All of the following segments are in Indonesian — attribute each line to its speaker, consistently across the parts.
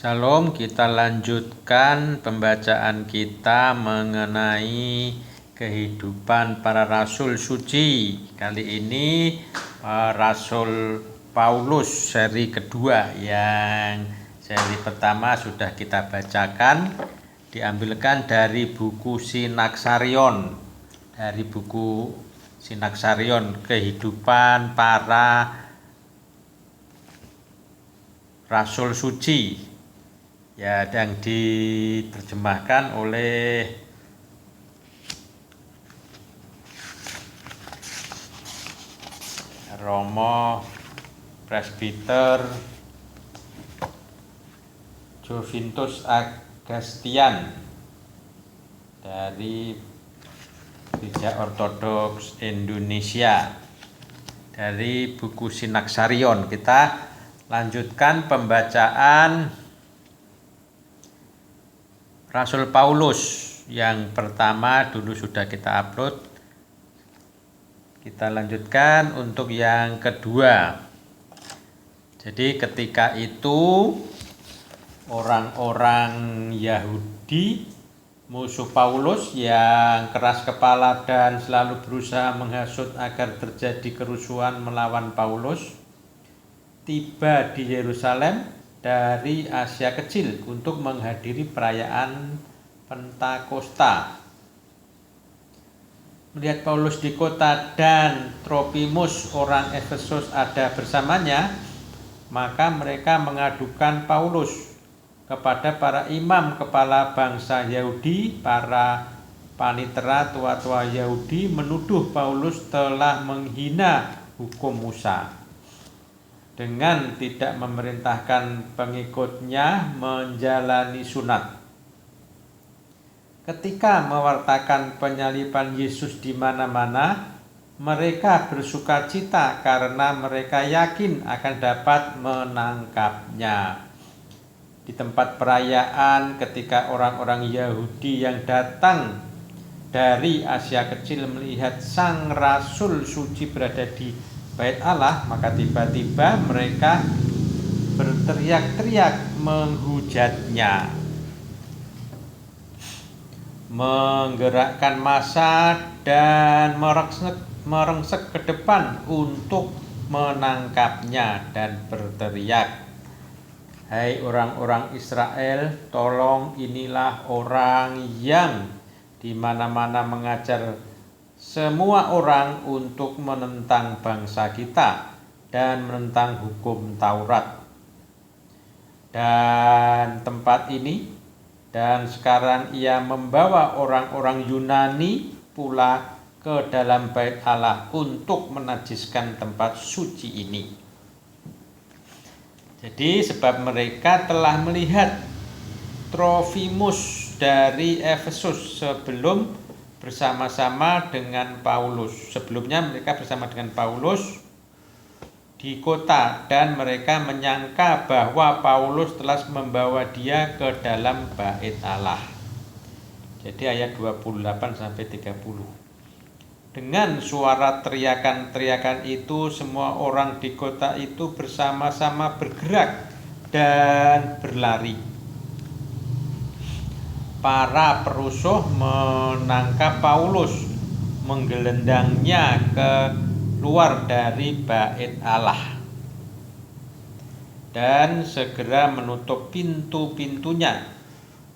Speaker 1: Shalom, kita lanjutkan pembacaan kita mengenai kehidupan para rasul suci. Kali ini Rasul Paulus seri kedua, yang seri pertama sudah kita bacakan, diambilkan dari buku Sinaksarion. Dari buku Sinaksarion, kehidupan para rasul suci, ya, yang diterjemahkan oleh Romo Presbiter Jovintus Agastian dari Gereja Ortodoks Indonesia. Dari buku Sinaksarion kita lanjutkan pembacaan Rasul Paulus. Yang pertama dulu sudah kita upload, kita lanjutkan untuk yang kedua. Jadi ketika itu orang-orang Yahudi, musuh Paulus yang keras kepala dan selalu berusaha menghasut agar terjadi kerusuhan melawan Paulus, tiba di Yerusalem dari Asia Kecil untuk menghadiri perayaan Pentakosta. Melihat Paulus di kota dan Tropimus orang Efesus ada bersamanya, maka mereka mengadukan Paulus kepada para imam kepala bangsa Yahudi. Para panitera tua-tua Yahudi menuduh Paulus telah menghina hukum Musa dengan tidak memerintahkan pengikutnya menjalani sunat. Ketika mewartakan penyaliban Yesus di mana-mana, mereka bersukacita karena mereka yakin akan dapat menangkapnya. Di tempat perayaan, ketika orang-orang Yahudi yang datang dari Asia Kecil melihat sang rasul suci berada di Bait Allah, maka tiba-tiba mereka berteriak-teriak menghujatnya, menggerakkan massa dan merengsek ke depan untuk menangkapnya dan berteriak, "Hai orang-orang Israel, tolong, inilah orang yang di mana-mana mengajar semua orang untuk menentang bangsa kita dan menentang hukum Taurat dan tempat ini, dan sekarang ia membawa orang-orang Yunani pula ke dalam Bait Allah untuk menajiskan tempat suci ini." Jadi sebab mereka telah melihat Trofimus dari Efesus bersama-sama dengan Paulus. Sebelumnya mereka bersama dengan Paulus di kota, dan mereka menyangka bahwa Paulus telah membawa dia ke dalam Bait Allah. Jadi ayat 28-30. Dengan suara teriakan-teriakan itu, semua orang di kota itu bersama-sama bergerak dan berlari. Para perusuh menangkap Paulus, menggelendangnya keluar dari Bait Allah, dan segera menutup pintu-pintunya.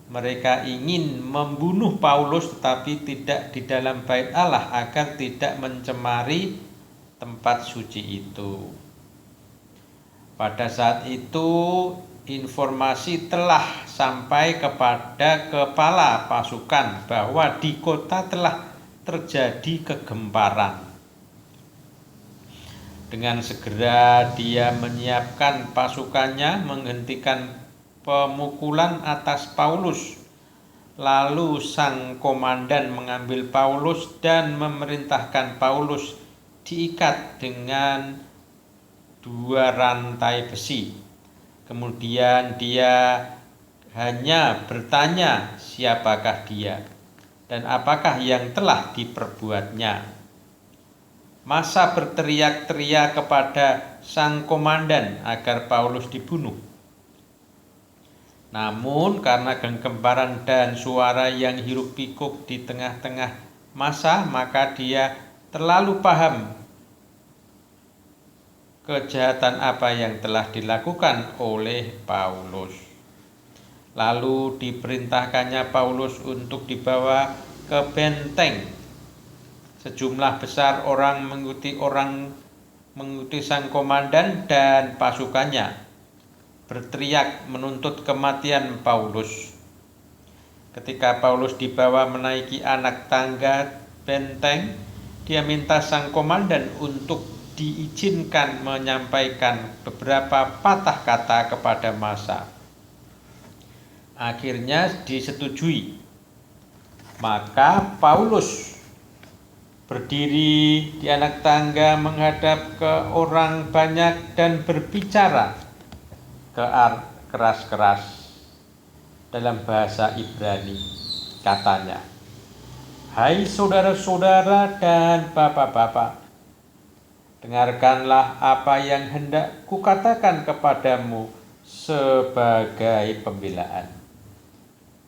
Speaker 1: Mereka ingin membunuh Paulus, tetapi tidak di dalam Bait Allah, agar tidak mencemari tempat suci itu. Pada saat itu informasi telah sampai kepada kepala pasukan bahwa di kota telah terjadi kegemparan. Dengan segera dia menyiapkan pasukannya, menghentikan pemukulan atas Paulus. Lalu sang komandan mengambil Paulus dan memerintahkan Paulus diikat dengan 2 rantai besi. Kemudian dia hanya bertanya siapakah dia dan apakah yang telah diperbuatnya. Massa berteriak-teriak kepada sang komandan agar Paulus dibunuh. Namun karena gengkemparan dan suara yang hiruk-pikuk di tengah-tengah massa, maka dia terlalu paham kejahatan apa yang telah dilakukan oleh Paulus. Lalu diperintahkannya Paulus untuk dibawa ke benteng. Sejumlah besar orang mengikuti sang komandan dan pasukannya, berteriak menuntut kematian Paulus. Ketika Paulus dibawa menaiki anak tangga benteng, dia minta sang komandan untuk diizinkan menyampaikan beberapa patah kata kepada massa. Akhirnya disetujui. Maka Paulus berdiri di anak tangga menghadap ke orang banyak dan berbicara keras-keras dalam bahasa Ibrani. Katanya, "Hai saudara-saudara dan bapak-bapak, dengarkanlah apa yang hendak kukatakan kepadamu sebagai pembelaan."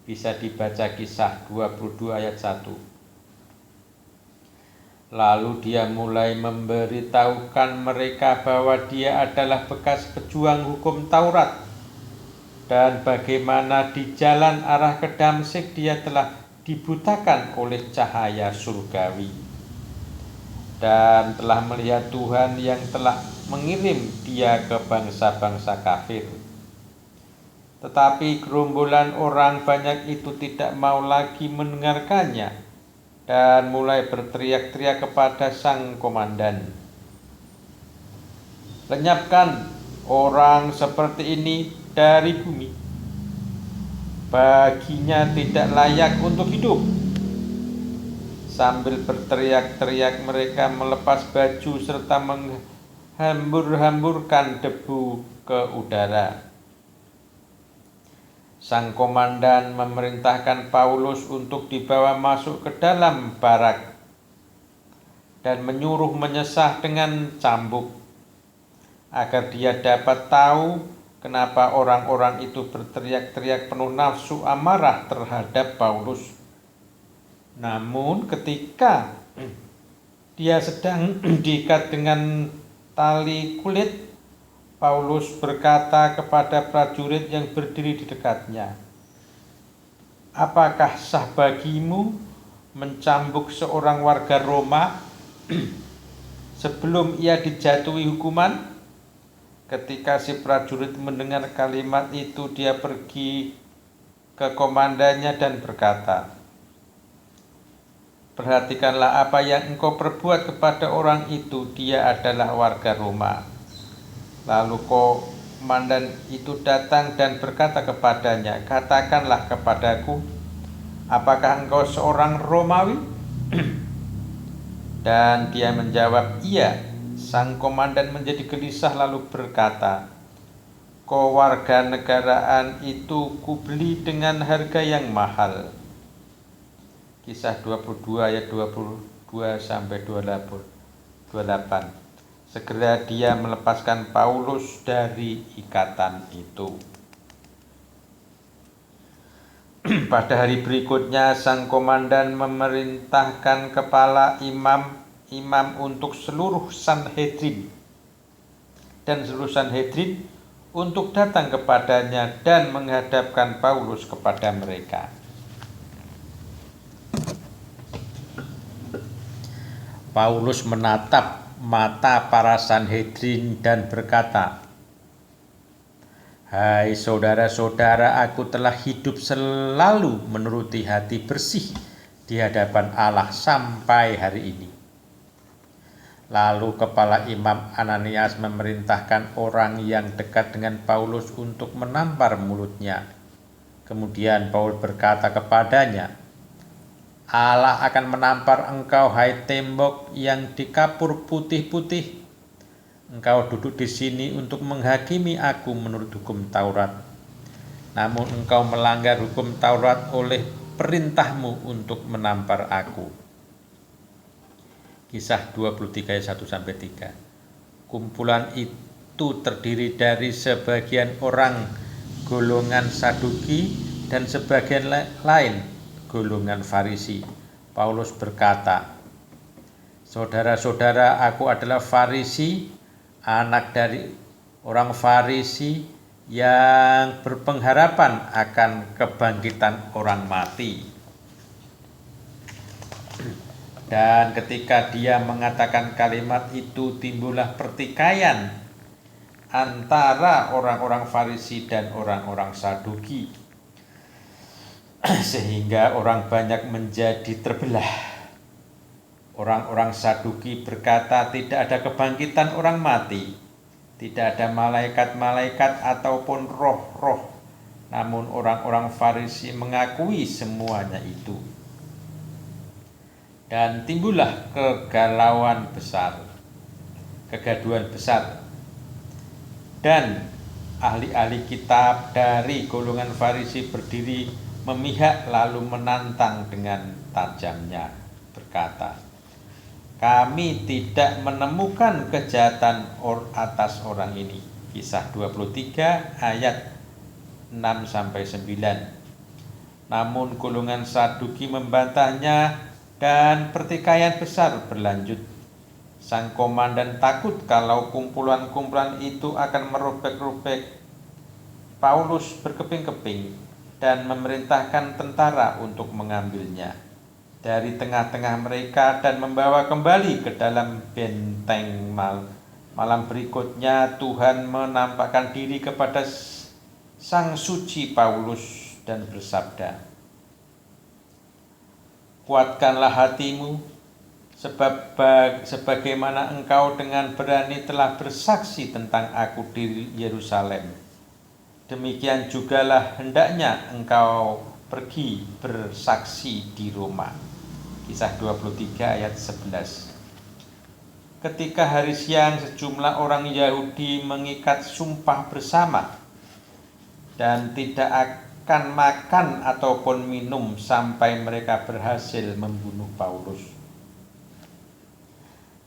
Speaker 1: Bisa dibaca Kisah 22 ayat 1. Lalu dia mulai memberitahukan mereka bahwa dia adalah bekas pejuang hukum Taurat, dan bagaimana di jalan arah ke Damsyik dia telah dibutakan oleh cahaya surgawi, dan telah melihat Tuhan yang telah mengirim dia ke bangsa-bangsa kafir. Tetapi gerombolan orang banyak itu tidak mau lagi mendengarkannya, dan mulai berteriak-teriak kepada sang komandan, "Lenyapkan orang seperti ini dari bumi. Baginya tidak layak untuk hidup." Sambil berteriak-teriak mereka melepas baju serta menghambur-hamburkan debu ke udara. Sang komandan memerintahkan Paulus untuk dibawa masuk ke dalam barak dan menyuruh menyesah dengan cambuk, agar dia dapat tahu kenapa orang-orang itu berteriak-teriak penuh nafsu amarah terhadap Paulus. Namun ketika dia sedang diikat dengan tali kulit, Paulus berkata kepada prajurit yang berdiri di dekatnya, "Apakah sah bagimu mencambuk seorang warga Roma sebelum ia dijatuhi hukuman?" Ketika si prajurit mendengar kalimat itu, dia pergi ke komandannya dan berkata, "Perhatikanlah apa yang engkau perbuat kepada orang itu, dia adalah warga Roma." Lalu komandan itu datang dan berkata kepadanya, "Katakanlah kepadaku, apakah engkau seorang Romawi?" Dan dia menjawab, "Iya." Sang komandan menjadi gelisah lalu berkata, "Kewarganegaraan itu kubeli dengan harga yang mahal." Kisah 22 ayat 22 sampai 28. Segera dia melepaskan Paulus dari ikatan itu. Pada hari berikutnya, sang komandan memerintahkan kepala imam untuk seluruh Sanhedrin untuk datang kepadanya dan menghadapkan Paulus kepada mereka. Paulus menatap mata para Sanhedrin dan berkata, "Hai saudara-saudara, aku telah hidup selalu menuruti hati bersih di hadapan Allah sampai hari ini." Lalu kepala imam Ananias memerintahkan orang yang dekat dengan Paulus untuk menampar mulutnya. Kemudian Paulus berkata kepadanya, "Allah akan menampar engkau, hai tembok yang dikapur putih-putih. Engkau duduk di sini untuk menghakimi aku menurut hukum Taurat. Namun engkau melanggar hukum Taurat oleh perintahmu untuk menampar aku." Kisah 23 ayat 1-3. Kumpulan itu terdiri dari sebagian orang golongan Saduki, dan sebagian lain golongan Farisi. Paulus berkata, "Saudara-saudara, aku adalah Farisi, anak dari orang Farisi yang berpengharapan akan kebangkitan orang mati." Dan ketika dia mengatakan kalimat itu, timbullah pertikaian antara orang-orang Farisi dan orang-orang Saduki, sehingga orang banyak menjadi terbelah. Orang-orang Saduki berkata tidak ada kebangkitan orang mati, tidak ada malaikat-malaikat ataupun roh-roh. Namun orang-orang Farisi mengakui semuanya itu. Dan timbullah kegalauan besar, kegaduhan besar. Dan ahli-ahli kitab dari golongan Farisi berdiri memihak lalu menantang dengan tajamnya, berkata, "Kami tidak menemukan kejahatan atas orang ini." Kisah 23 ayat 6-9. Namun golongan Saduki membantahnya dan pertikaian besar berlanjut. Sang komandan takut kalau kumpulan-kumpulan itu akan merobek-robek Paulus berkeping-keping dan memerintahkan tentara untuk mengambilnya dari tengah-tengah mereka dan membawa kembali ke dalam benteng. Malam berikutnya Tuhan menampakkan diri kepada sang suci Paulus dan bersabda, "Kuatkanlah hatimu, sebagaimana engkau dengan berani telah bersaksi tentang aku di Yerusalem. Demikian jugalah hendaknya engkau pergi bersaksi di Roma." Kisah 23 ayat 11. Ketika hari siang, sejumlah orang Yahudi mengikat sumpah bersama dan tidak akan makan ataupun minum sampai mereka berhasil membunuh Paulus.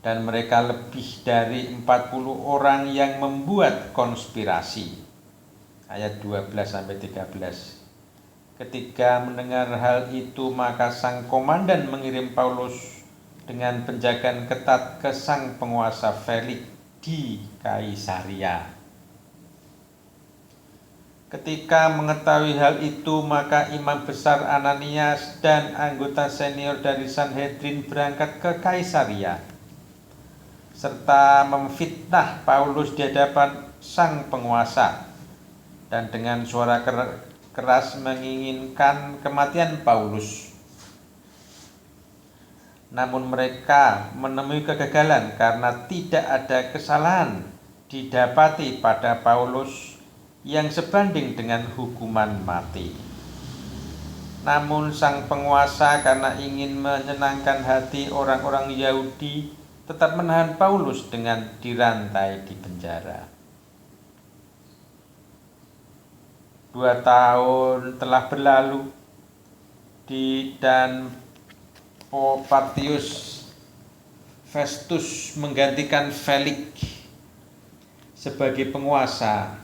Speaker 1: Dan mereka lebih dari 40 orang yang membuat konspirasi. Ayat 12-13. Ketika mendengar hal itu, maka sang komandan mengirim Paulus dengan penjagaan ketat ke sang penguasa Felix di Kaisaria. Ketika mengetahui hal itu, maka imam besar Ananias dan anggota senior dari Sanhedrin berangkat ke Kaisaria serta memfitnah Paulus di hadapan sang penguasa dan dengan suara keras menginginkan kematian Paulus. Namun mereka menemui kegagalan karena tidak ada kesalahan didapati pada Paulus yang sebanding dengan hukuman mati. Namun sang penguasa karena ingin menyenangkan hati orang-orang Yahudi tetap menahan Paulus dengan dirantai di penjara. 2 tahun telah berlalu dan Portius Festus menggantikan Felix sebagai penguasa.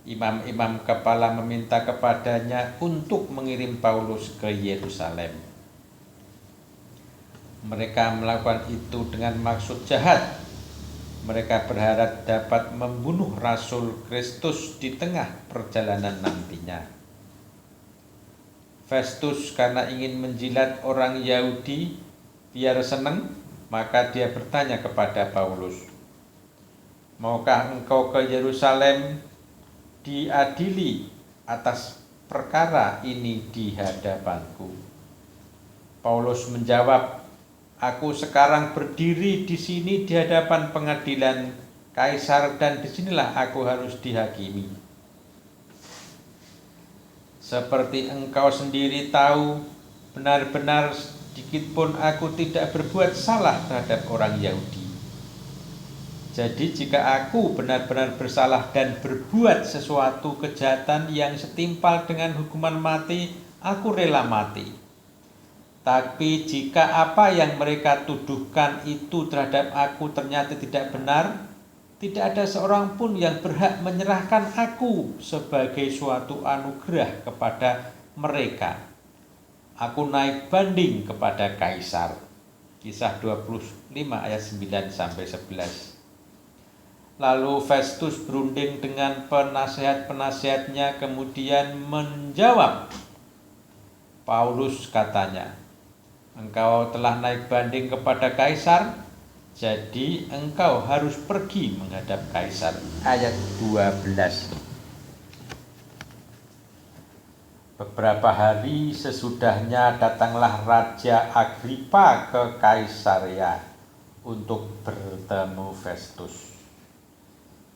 Speaker 1: Imam-imam kepala meminta kepadanya untuk mengirim Paulus ke Yerusalem. Mereka melakukan itu dengan maksud jahat. Mereka berharap dapat membunuh Rasul Kristus di tengah perjalanan nantinya. Festus karena ingin menjilat orang Yahudi biar senang, maka dia bertanya kepada Paulus, "Maukah engkau ke Yerusalem diadili atas perkara ini di hadapanku?" Paulus menjawab, "Aku sekarang berdiri di sini di hadapan pengadilan Kaisar dan disinilah aku harus dihakimi. Seperti engkau sendiri tahu, benar-benar sedikit pun aku tidak berbuat salah terhadap orang Yahudi. Jadi jika aku benar-benar bersalah dan berbuat sesuatu kejahatan yang setimpal dengan hukuman mati, aku rela mati. Tapi jika apa yang mereka tuduhkan itu terhadap aku ternyata tidak benar, tidak ada seorang pun yang berhak menyerahkan aku sebagai suatu anugerah kepada mereka. Aku naik banding kepada Kaisar. Kisah 25 ayat 9 sampai 11. Lalu Festus berunding dengan penasihat-penasihatnya, kemudian menjawab. Paulus katanya, engkau telah naik banding kepada Kaisar, jadi engkau harus pergi menghadap Kaisar. Ayat 12. Beberapa hari sesudahnya datanglah Raja Agripa ke Kaisaria untuk bertemu Festus.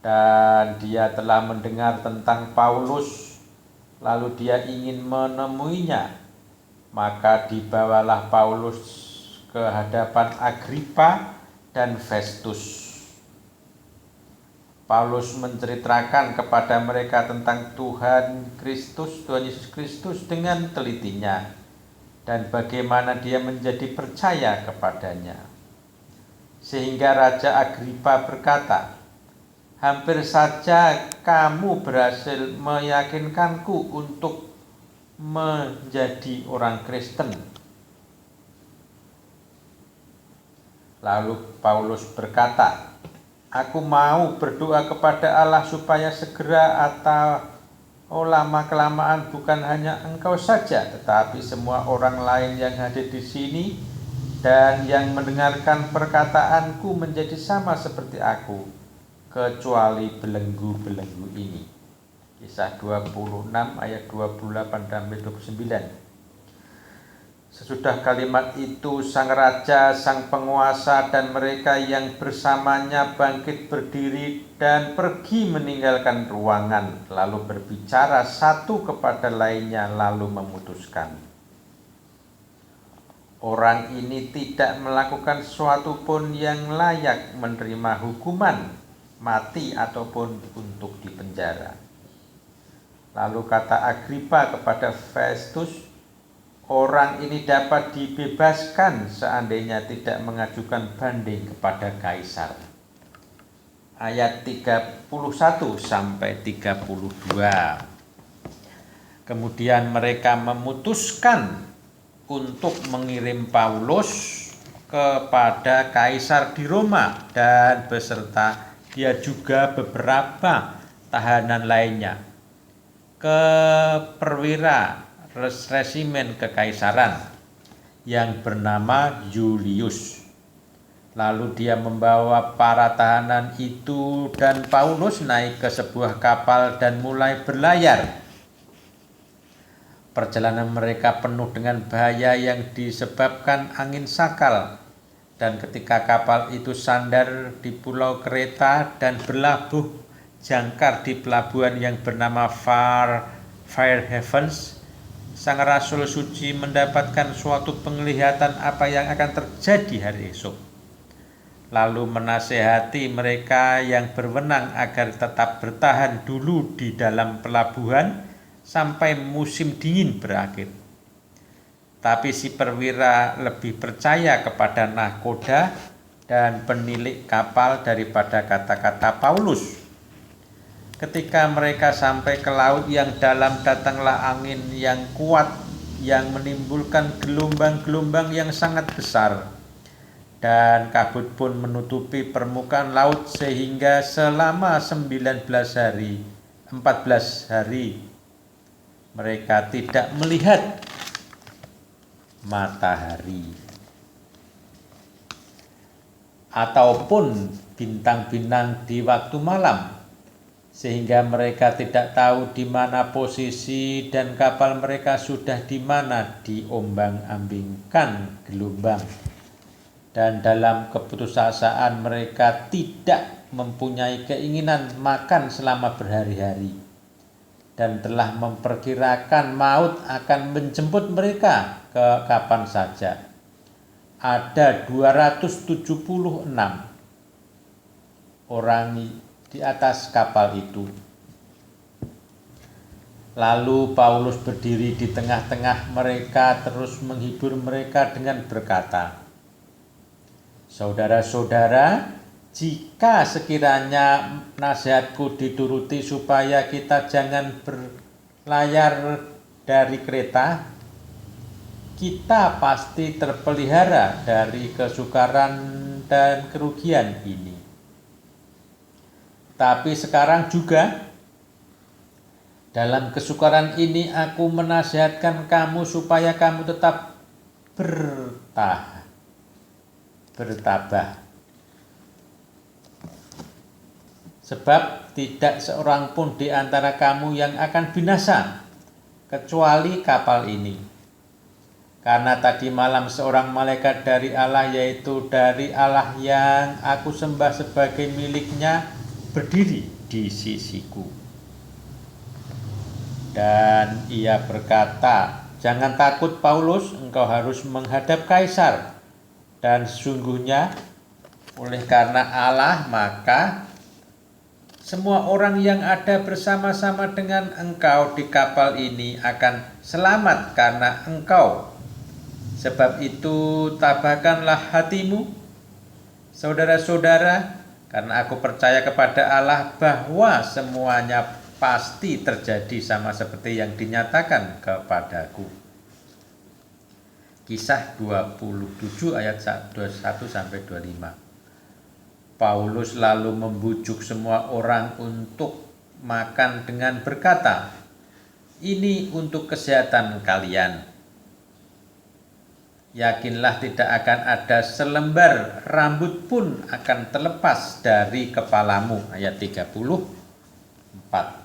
Speaker 1: Dan dia telah mendengar tentang Paulus, lalu dia ingin menemuinya. Maka dibawalah Paulus ke hadapan Agripa dan Festus. Paulus menceritakan kepada mereka tentang Tuhan Yesus Kristus dengan telitinya, dan bagaimana dia menjadi percaya kepadanya. Sehingga Raja Agripa berkata, hampir saja kamu berhasil meyakinkanku untuk menjadi orang Kristen. Lalu Paulus berkata, aku mau berdoa kepada Allah supaya segera atau lama-kelamaan bukan hanya engkau saja, tetapi semua orang lain yang hadir di sini dan yang mendengarkan perkataanku menjadi sama seperti aku, kecuali belenggu-belenggu ini. Kisah 26 ayat 28 sampai 29. Sesudah kalimat itu, sang raja, sang penguasa, dan mereka yang bersamanya bangkit berdiri dan pergi meninggalkan ruangan, lalu berbicara satu kepada lainnya, lalu memutuskan. Orang ini tidak melakukan sesuatu pun yang layak menerima hukuman mati ataupun untuk dipenjara. Lalu kata Agripa kepada Festus, orang ini dapat dibebaskan seandainya tidak mengajukan banding kepada Kaisar. Ayat 31 sampai 32. Kemudian mereka memutuskan untuk mengirim Paulus kepada Kaisar di Roma dan beserta dia juga beberapa tahanan lainnya ke perwira resimen kekaisaran yang bernama Julius. Lalu dia membawa para tahanan itu dan Paulus naik ke sebuah kapal dan mulai berlayar. Perjalanan mereka penuh dengan bahaya yang disebabkan angin sakal, dan ketika kapal itu sandar di pulau Kreta dan berlabuh jangkar di pelabuhan yang bernama Fairhavens, sang Rasul Suci mendapatkan suatu penglihatan apa yang akan terjadi hari esok. Lalu menasehati mereka yang berwenang agar tetap bertahan dulu di dalam pelabuhan sampai musim dingin berakhir. Tapi si perwira lebih percaya kepada nahkoda dan penilik kapal daripada kata-kata Paulus. Ketika mereka sampai ke laut yang dalam, datanglah angin yang kuat yang menimbulkan gelombang-gelombang yang sangat besar, dan kabut pun menutupi permukaan laut sehingga selama 14 hari mereka tidak melihat matahari ataupun bintang-bintang di waktu malam, sehingga mereka tidak tahu di mana posisi dan kapal mereka sudah di mana diombang-ambingkan gelombang. Dan dalam keputusasaan mereka tidak mempunyai keinginan makan selama berhari-hari, dan telah memperkirakan maut akan menjemput mereka ke kapan saja. Ada 276 orang di atas kapal itu. Lalu Paulus berdiri di tengah-tengah mereka terus menghibur mereka dengan berkata, saudara-saudara, Jika sekiranya nasihatku dituruti supaya kita jangan berlayar dari kereta, kita pasti terpelihara dari kesukaran dan kerugian ini. Tapi sekarang juga, dalam kesukaran ini aku menasihatkan kamu supaya kamu tetap bertabah. Sebab tidak seorang pun di antara kamu yang akan binasa, kecuali kapal ini. Karena tadi malam seorang malaikat dari Allah, yaitu dari Allah yang aku sembah sebagai miliknya, berdiri di sisiku. Dan ia berkata, "Jangan takut Paulus, engkau harus menghadap Kaisar. Dan sesungguhnya oleh karena Allah, maka semua orang yang ada bersama-sama dengan engkau di kapal ini akan selamat karena engkau. Sebab itu tabahkanlah hatimu, saudara-saudara, karena aku percaya kepada Allah bahwa semuanya pasti terjadi sama seperti yang dinyatakan kepadaku." Kisah 27 ayat 21-25. Paulus lalu membujuk semua orang untuk makan dengan berkata, "Ini untuk kesehatan kalian. Yakinlah tidak akan ada selembar rambut pun akan terlepas dari kepalamu." Ayat 34.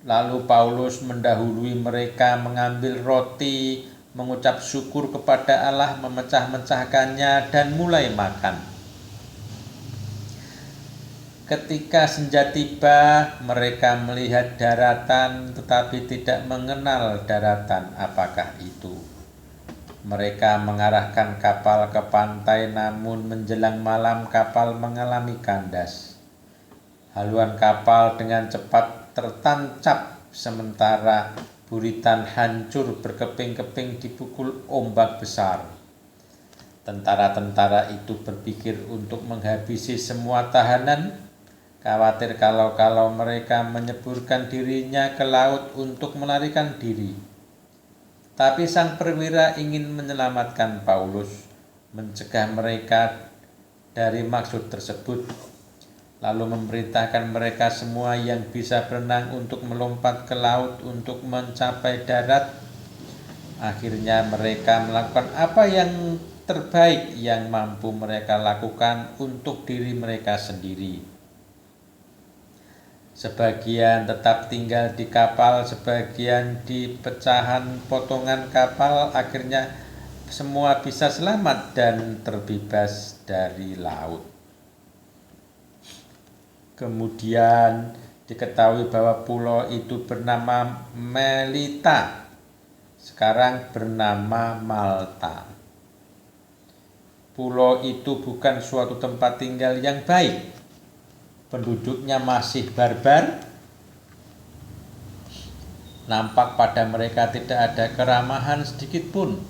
Speaker 1: Lalu Paulus mendahului mereka mengambil roti, mengucap syukur kepada Allah, memecah-mecahkannya dan mulai makan. Ketika senja tiba, mereka melihat daratan tetapi tidak mengenal daratan apakah itu. Mereka mengarahkan kapal ke pantai, namun menjelang malam kapal mengalami kandas. Haluan kapal dengan cepat tertancap sementara buritan hancur berkeping-keping dipukul ombak besar. Tentara-tentara itu berpikir untuk menghabisi semua tahanan, khawatir kalau mereka menyeburkan dirinya ke laut untuk melarikan diri. Tapi sang perwira ingin menyelamatkan Paulus, mencegah mereka dari maksud tersebut, lalu memerintahkan mereka semua yang bisa berenang untuk melompat ke laut untuk mencapai darat. Akhirnya mereka melakukan apa yang terbaik yang mampu mereka lakukan untuk diri mereka sendiri. Sebagian tetap tinggal di kapal, sebagian di pecahan potongan kapal. Akhirnya semua bisa selamat dan terbebas dari laut. Kemudian diketahui bahwa pulau itu bernama Melita, sekarang bernama Malta. Pulau itu bukan suatu tempat tinggal yang baik. Penduduknya masih barbar. Nampak pada mereka tidak ada keramahan sedikit pun.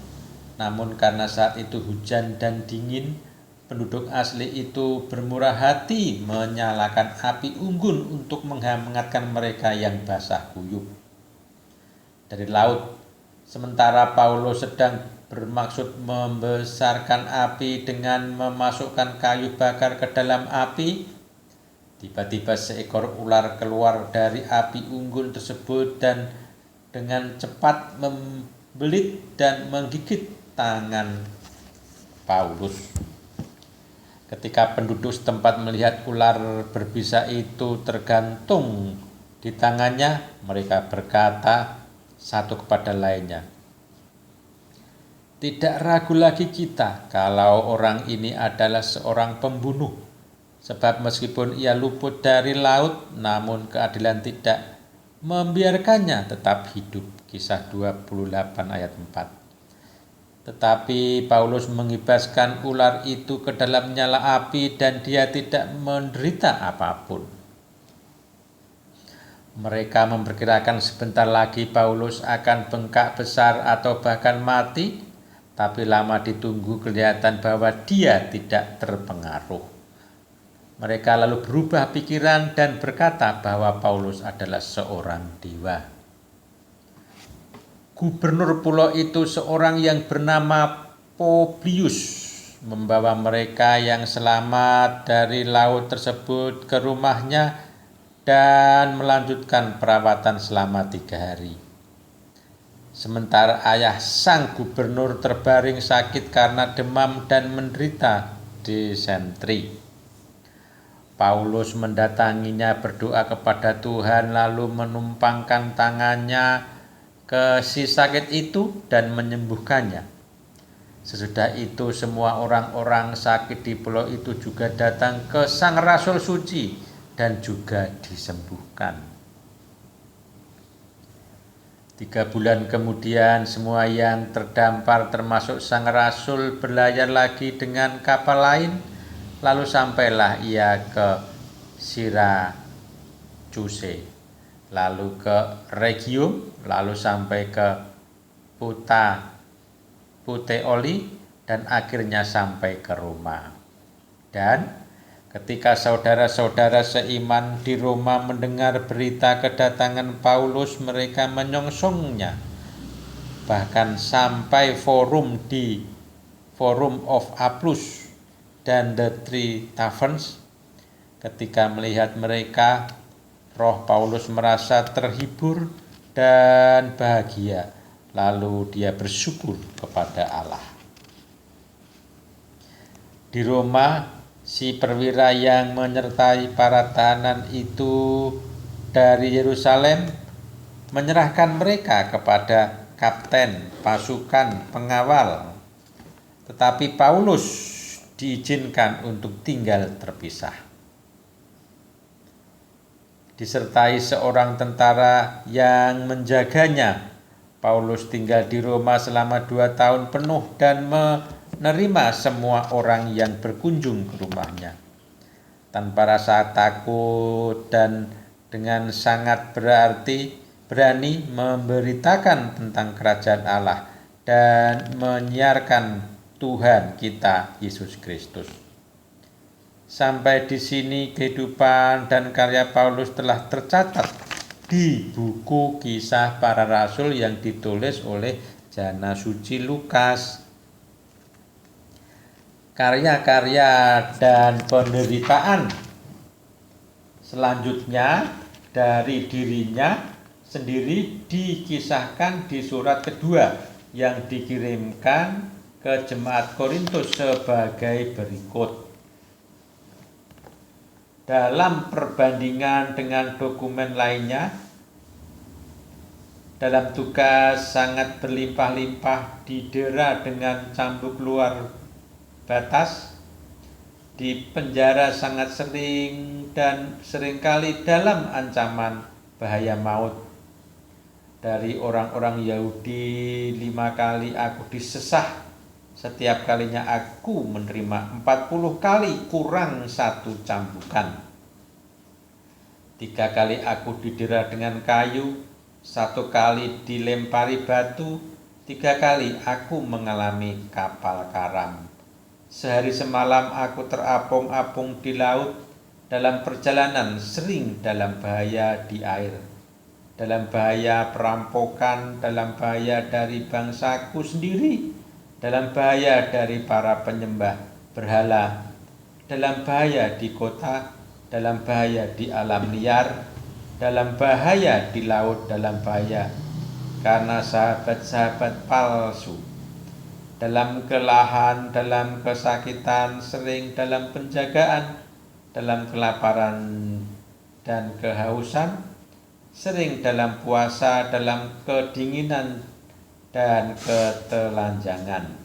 Speaker 1: Namun karena saat itu hujan dan dingin, penduduk asli itu bermurah hati menyalakan api unggun untuk menghangatkan mereka yang basah kuyup. Dari laut, sementara Paulus sedang bermaksud membesarkan api dengan memasukkan kayu bakar ke dalam api, tiba-tiba seekor ular keluar dari api unggun tersebut dan dengan cepat membelit dan menggigit tangan Paulus. Ketika penduduk setempat melihat ular berbisa itu tergantung di tangannya, mereka berkata satu kepada lainnya, "Tidak ragu lagi kita kalau orang ini adalah seorang pembunuh. Sebab meskipun ia luput dari laut, namun keadilan tidak membiarkannya tetap hidup." Kisah 28 ayat 4. Tetapi Paulus mengibaskan ular itu ke dalam nyala api dan dia tidak menderita apapun. Mereka memperkirakan sebentar lagi Paulus akan bengkak besar atau bahkan mati, tapi lama ditunggu kelihatan bahwa dia tidak terpengaruh. Mereka lalu berubah pikiran dan berkata bahwa Paulus adalah seorang dewa. Gubernur pulau itu seorang yang bernama Publius membawa mereka yang selamat dari laut tersebut ke rumahnya dan melanjutkan perawatan selama 3 hari. Sementara ayah sang gubernur terbaring sakit karena demam dan menderita disentri. Paulus mendatanginya, berdoa kepada Tuhan, lalu menumpangkan tangannya ke si sakit itu dan menyembuhkannya. Sesudah itu semua orang-orang sakit di pulau itu juga datang ke sang rasul suci dan juga disembuhkan. 3 bulan kemudian semua yang terdampar termasuk sang rasul berlayar lagi dengan kapal lain. Lalu sampailah ia ke Siracuse, lalu ke Rhegium, lalu sampai ke Puteoli, dan akhirnya sampai ke Roma. Dan ketika saudara-saudara seiman di Roma mendengar berita kedatangan Paulus, mereka menyongsongnya, bahkan sampai Forum of Applus dan The Three Taverns. Ketika melihat mereka, roh Paulus merasa terhibur dan bahagia, lalu dia bersyukur kepada Allah. Di Roma, si perwira yang menyertai para tahanan itu dari Yerusalem menyerahkan mereka kepada kapten pasukan pengawal, tetapi Paulus diizinkan untuk tinggal terpisah. Disertai seorang tentara yang menjaganya, Paulus tinggal di Roma selama 2 tahun penuh dan menerima semua orang yang berkunjung ke rumahnya tanpa rasa takut, dan dengan sangat berani memberitakan tentang kerajaan Allah dan menyiarkan Tuhan kita Yesus Kristus. Sampai di sini kehidupan dan karya Paulus telah tercatat di buku Kisah Para Rasul yang ditulis oleh Jana Suci Lukas. Karya-karya dan penderitaan selanjutnya dari dirinya sendiri dikisahkan di surat kedua yang dikirimkan ke jemaat Korintus sebagai berikut. Dalam perbandingan dengan dokumen lainnya, dalam tugas sangat berlimpah-limpah, didera dengan cambuk luar batas, di penjara sangat sering dan seringkali dalam ancaman bahaya maut dari orang-orang Yahudi. 5 kali aku disesah. Setiap kalinya aku menerima 40 kali kurang 1 cambukan. 3 kali aku didera dengan kayu, 1 kali dilempari batu, 3 kali aku mengalami kapal karam. Sehari semalam aku terapung-apung di laut, dalam perjalanan sering dalam bahaya di air, dalam bahaya perampokan, dalam bahaya dari bangsaku sendiri, dalam bahaya dari para penyembah berhala, dalam bahaya di kota, dalam bahaya di alam liar, dalam bahaya di laut, dalam bahaya karena sahabat-sahabat palsu, dalam kelelahan, dalam kesakitan, sering dalam penjagaan, dalam kelaparan dan kehausan, sering dalam puasa, dalam kedinginan dan ketelanjangan.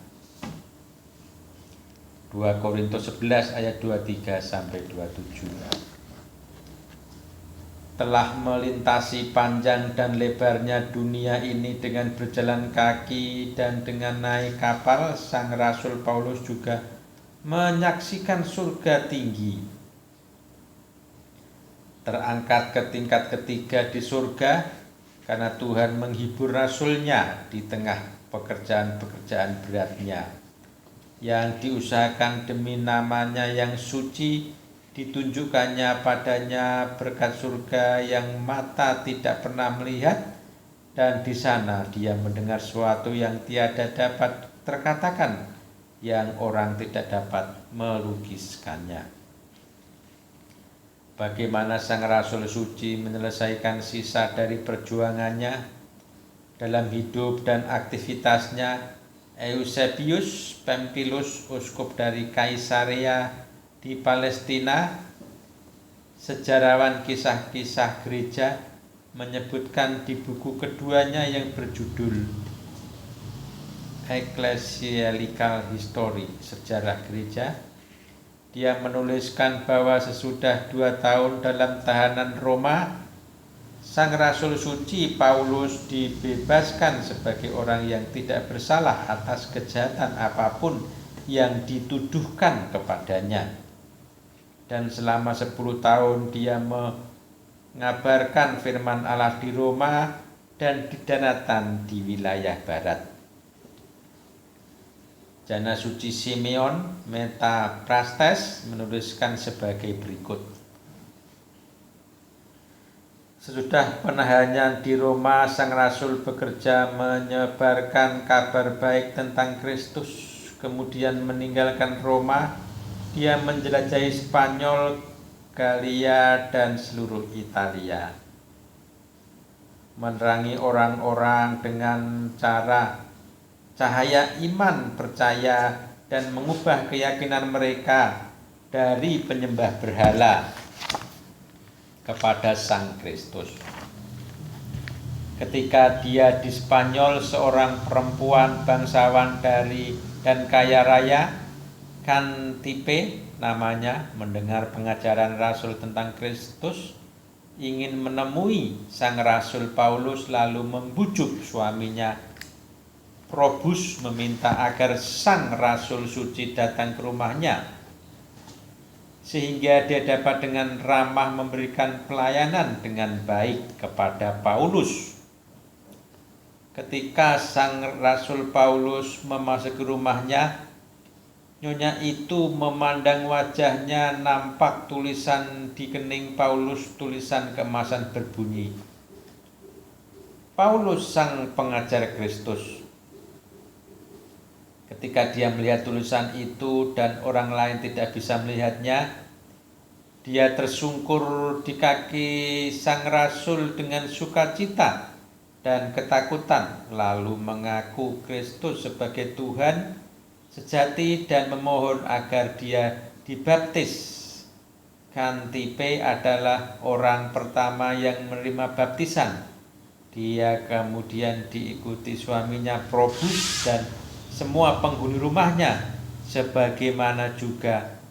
Speaker 1: 2 Korintus 11 ayat 23 sampai 27. Telah melintasi panjang dan lebarnya dunia ini dengan berjalan kaki dan dengan naik kapal, sang Rasul Paulus juga menyaksikan surga tinggi, terangkat ke tingkat ketiga di surga, karena Tuhan menghibur rasulnya di tengah pekerjaan-pekerjaan beratnya yang diusahakan demi namanya yang suci ditunjukkannya padanya berkat surga yang mata tidak pernah melihat, dan di sana dia mendengar sesuatu yang tiada dapat terkatakan, yang orang tidak dapat melukiskannya. Bagaimana sang Rasul Suci menyelesaikan sisa dari perjuangannya dalam hidup dan aktivitasnya, Eusebius Pempilus, uskup dari Kaisarea di Palestina, sejarawan kisah-kisah gereja, menyebutkan di buku keduanya yang berjudul Ecclesiastical History, Sejarah Gereja, dia menuliskan bahwa sesudah 2 tahun dalam tahanan Roma, sang Rasul Suci Paulus dibebaskan sebagai orang yang tidak bersalah atas kejahatan apapun yang dituduhkan kepadanya. Dan selama 10 tahun dia mengabarkan firman Allah di Roma dan di daratan di wilayah barat. Jana Suci Simeon Metaprastes menuliskan sebagai berikut. Sesudah penahanan di Roma, sang Rasul bekerja menyebarkan kabar baik tentang Kristus. Kemudian meninggalkan Roma, dia menjelajahi Spanyol, Galia, dan seluruh Italia. Menerangi orang-orang dengan cara cahaya iman percaya dan mengubah keyakinan mereka dari penyembah berhala kepada Sang Kristus. Ketika dia di Spanyol, seorang perempuan bangsawan dari dan kaya raya, Cantipe namanya, mendengar pengajaran Rasul tentang Kristus, ingin menemui Sang Rasul Paulus, lalu membujuk suaminya Probus meminta agar sang Rasul Suci datang ke rumahnya, sehingga dia dapat dengan ramah memberikan pelayanan dengan baik kepada Paulus. Ketika sang Rasul Paulus memasuki rumahnya, nyonya itu memandang wajahnya, nampak tulisan di kening Paulus, tulisan keemasan berbunyi, Paulus sang pengajar Kristus. Ketika dia melihat tulisan itu dan orang lain tidak bisa melihatnya, dia tersungkur di kaki sang Rasul dengan sukacita dan ketakutan, lalu mengaku Kristus sebagai Tuhan sejati dan memohon agar dia dibaptis. Cantipe adalah orang pertama yang menerima baptisan. Dia kemudian diikuti suaminya Probus dan semua penghuni rumahnya, sebagaimana juga